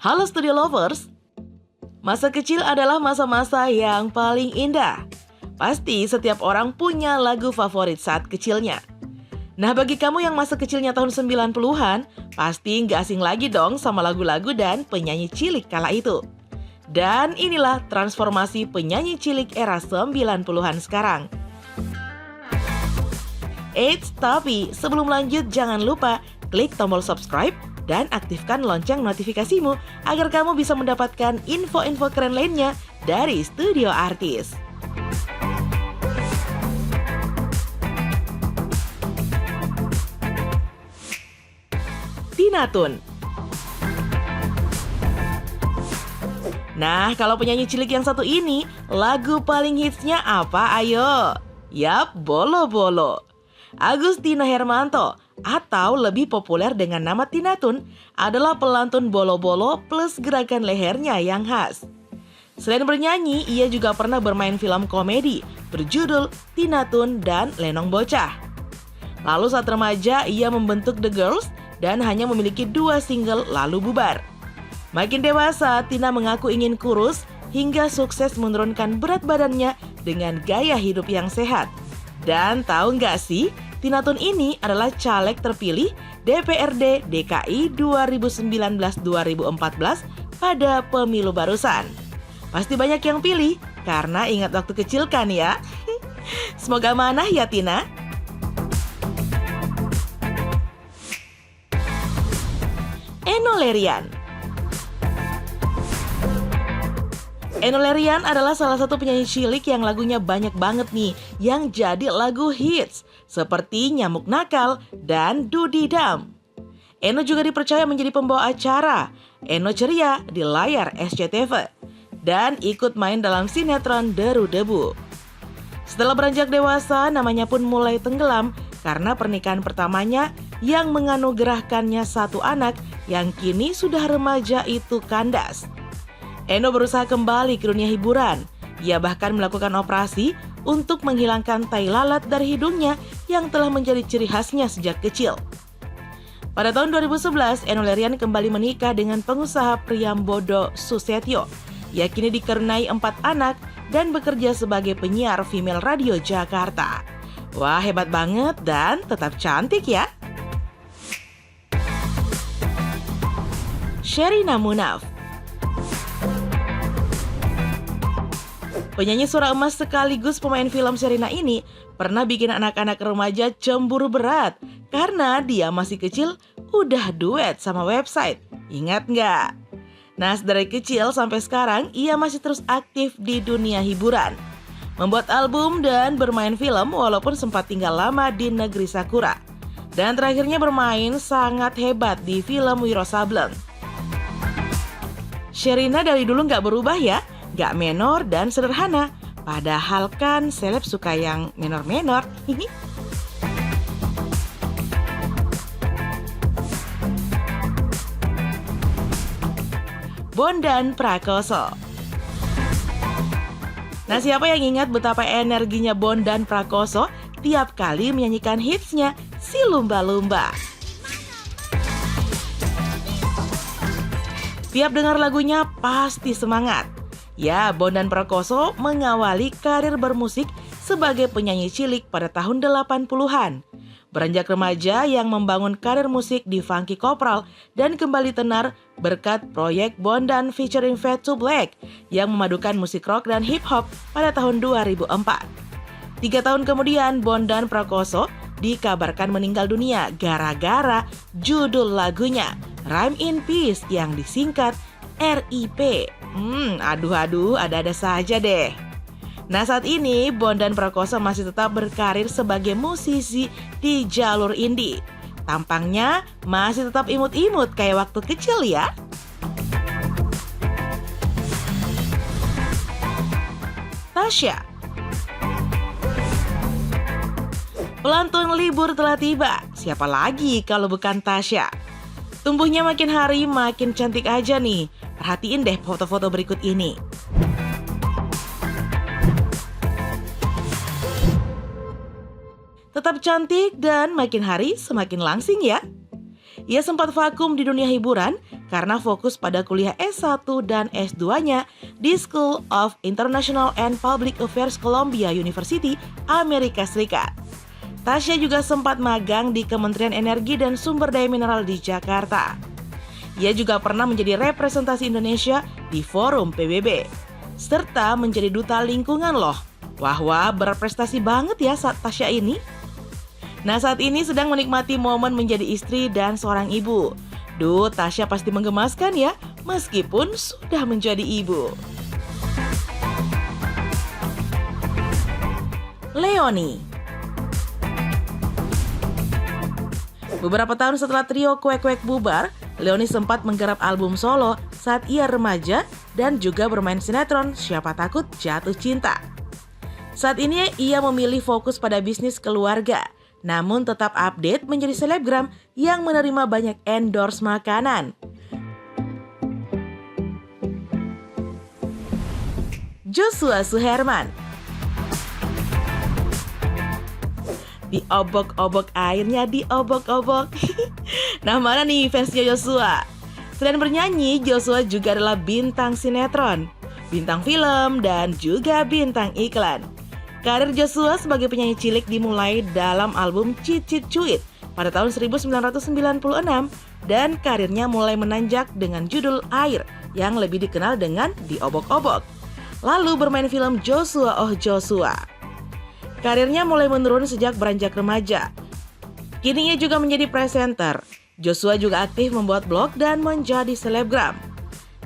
Halo Studio Lovers, masa kecil adalah masa-masa yang paling indah. Pasti setiap orang punya lagu favorit saat kecilnya. Nah, bagi kamu yang masa kecilnya tahun 90-an, pasti nggak asing lagi dong sama lagu-lagu dan penyanyi cilik kala itu. Dan inilah transformasi penyanyi cilik era 90-an sekarang. Eits, tapi sebelum lanjut jangan lupa klik tombol subscribe dan aktifkan lonceng notifikasimu agar kamu bisa mendapatkan info-info keren lainnya dari Studio Artis. Tina Toon. Nah, kalau penyanyi cilik yang satu ini, lagu paling hitsnya apa ayo? Yap, Bolo Bolo. Agustina Hermanto, atau lebih populer dengan nama Tina Toon, adalah pelantun bolo-bolo plus gerakan lehernya yang khas. Selain bernyanyi, ia juga pernah bermain film komedi berjudul Tina Toon dan Lenong Bocah. Lalu saat remaja, ia membentuk The Girls dan hanya memiliki 2 single lalu bubar. Makin dewasa, Tina mengaku ingin kurus hingga sukses menurunkan berat badannya dengan gaya hidup yang sehat. Dan tahu nggak sih, Tina Toon ini adalah caleg terpilih DPRD DKI 2019-2014 pada pemilu barusan. Pasti banyak yang pilih karena ingat waktu kecil kan ya? Semoga amanah ya Tina. Enno Lerian. Enno Lerian adalah salah satu penyanyi cilik yang lagunya banyak banget nih yang jadi lagu hits seperti Nyamuk Nakal dan Dudidam. Enno juga dipercaya menjadi pembawa acara Enno Ceria di layar SCTV dan ikut main dalam sinetron Deru Debu. Setelah beranjak dewasa, namanya pun mulai tenggelam karena pernikahan pertamanya yang menganugerahkannya 1 anak yang kini sudah remaja itu kandas. Enno berusaha kembali ke dunia hiburan. Ia bahkan melakukan operasi untuk menghilangkan tai lalat dari hidungnya yang telah menjadi ciri khasnya sejak kecil. Pada tahun 2011, Enno Lerian kembali menikah dengan pengusaha Priyambodo Susetyo. Ia kini dikaruniai 4 anak dan bekerja sebagai penyiar female radio Jakarta. Wah, hebat banget dan tetap cantik ya. Sherina Munaf. Penyanyi suara emas sekaligus pemain film Sherina ini pernah bikin anak-anak remaja cemburu berat karena dia masih kecil udah duet sama website. Ingat nggak? Nah, dari kecil sampai sekarang ia masih terus aktif di dunia hiburan. Membuat album dan bermain film walaupun sempat tinggal lama di negeri Sakura. Dan terakhirnya bermain sangat hebat di film Wiro Sableng. Sherina dari dulu nggak berubah ya. Gak menor dan sederhana. Padahal kan seleb suka yang menor-menor. Bondan Prakoso. Nah, siapa yang ingat betapa energinya Bondan Prakoso tiap kali menyanyikan hitsnya Si Lumba-Lumba. Tiap dengar lagunya pasti semangat. Ya, Bondan Prakoso mengawali karir bermusik sebagai penyanyi cilik pada tahun 80-an. Beranjak remaja yang membangun karir musik di Funky Kopral dan kembali tenar berkat proyek Bondan featuring Fade to Black yang memadukan musik rock dan hip hop pada tahun 2004. 3 tahun kemudian Bondan Prakoso dikabarkan meninggal dunia gara-gara judul lagunya Rhyme in Peace yang disingkat RIP. Aduh, ada-ada saja deh. Nah, saat ini Bondan Prakoso masih tetap berkarir sebagai musisi di jalur indie. Tampangnya masih tetap imut-imut kayak waktu kecil ya. Tasya. Pelantun libur telah tiba. Siapa lagi kalau bukan Tasya? Tumbuhnya makin hari makin cantik aja nih. Perhatiin deh foto-foto berikut ini. Tetap cantik dan makin hari semakin langsing ya. Ia sempat vakum di dunia hiburan karena fokus pada kuliah S1 dan S2-nya di School of International and Public Affairs Columbia University, Amerika Serikat. Tasya juga sempat magang di Kementerian Energi dan Sumber Daya Mineral di Jakarta. Ia juga pernah menjadi representasi Indonesia di Forum PBB, serta menjadi duta lingkungan loh. Wah, berprestasi banget ya saat Tasya ini. Nah, saat ini sedang menikmati momen menjadi istri dan seorang ibu. Duh, Tasya pasti menggemaskan ya, meskipun sudah menjadi ibu. Leony. Beberapa tahun setelah trio Kuek-Kuek bubar, Leony sempat menggarap album solo saat ia remaja dan juga bermain sinetron Siapa Takut Jatuh Cinta. Saat ini ia memilih fokus pada bisnis keluarga, namun tetap update menjadi selebgram yang menerima banyak endorse makanan. Joshua Suherman. Diobok-obok airnya, diobok-obok. Nah, mana nih fansnya Joshua? Selain bernyanyi, Joshua juga adalah bintang sinetron, bintang film, dan juga bintang iklan. Karir Joshua sebagai penyanyi cilik dimulai dalam album Cicit Cuit pada tahun 1996 dan karirnya mulai menanjak dengan judul Air yang lebih dikenal dengan Diobok-obok. Lalu bermain film Joshua Oh Joshua. Karirnya mulai menurun sejak beranjak remaja. Kini ia juga menjadi presenter. Joshua juga aktif membuat blog dan menjadi selebgram.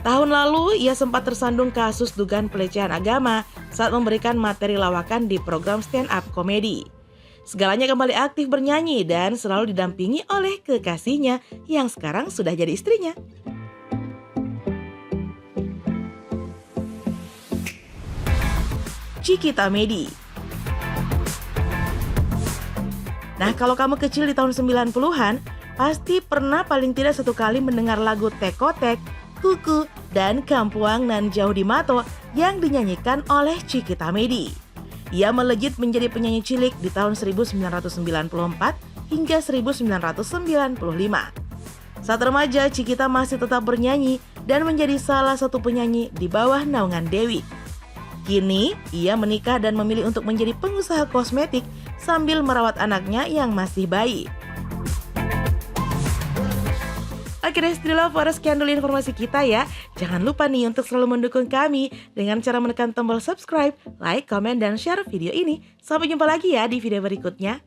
Tahun lalu, ia sempat tersandung kasus dugaan pelecehan agama saat memberikan materi lawakan di program stand-up komedi. Segalanya kembali aktif bernyanyi dan selalu didampingi oleh kekasihnya yang sekarang sudah jadi istrinya. Cikita Medi. Nah, kalau kamu kecil di tahun 90-an, pasti pernah paling tidak satu kali mendengar lagu Tekotek, Kuku, dan Kampuang Nan Jauh di Mato yang dinyanyikan oleh Cikita Medi. Ia melejit menjadi penyanyi cilik di tahun 1994 hingga 1995. Saat remaja, Cikita masih tetap bernyanyi dan menjadi salah satu penyanyi di bawah naungan Dewi. Kini, ia menikah dan memilih untuk menjadi pengusaha kosmetik sambil merawat anaknya yang masih bayi. Oke deh, setelah sekian dulu informasi kita ya. Jangan lupa nih untuk selalu mendukung kami dengan cara menekan tombol subscribe, like, komen, dan share video ini. Sampai jumpa lagi ya di video berikutnya.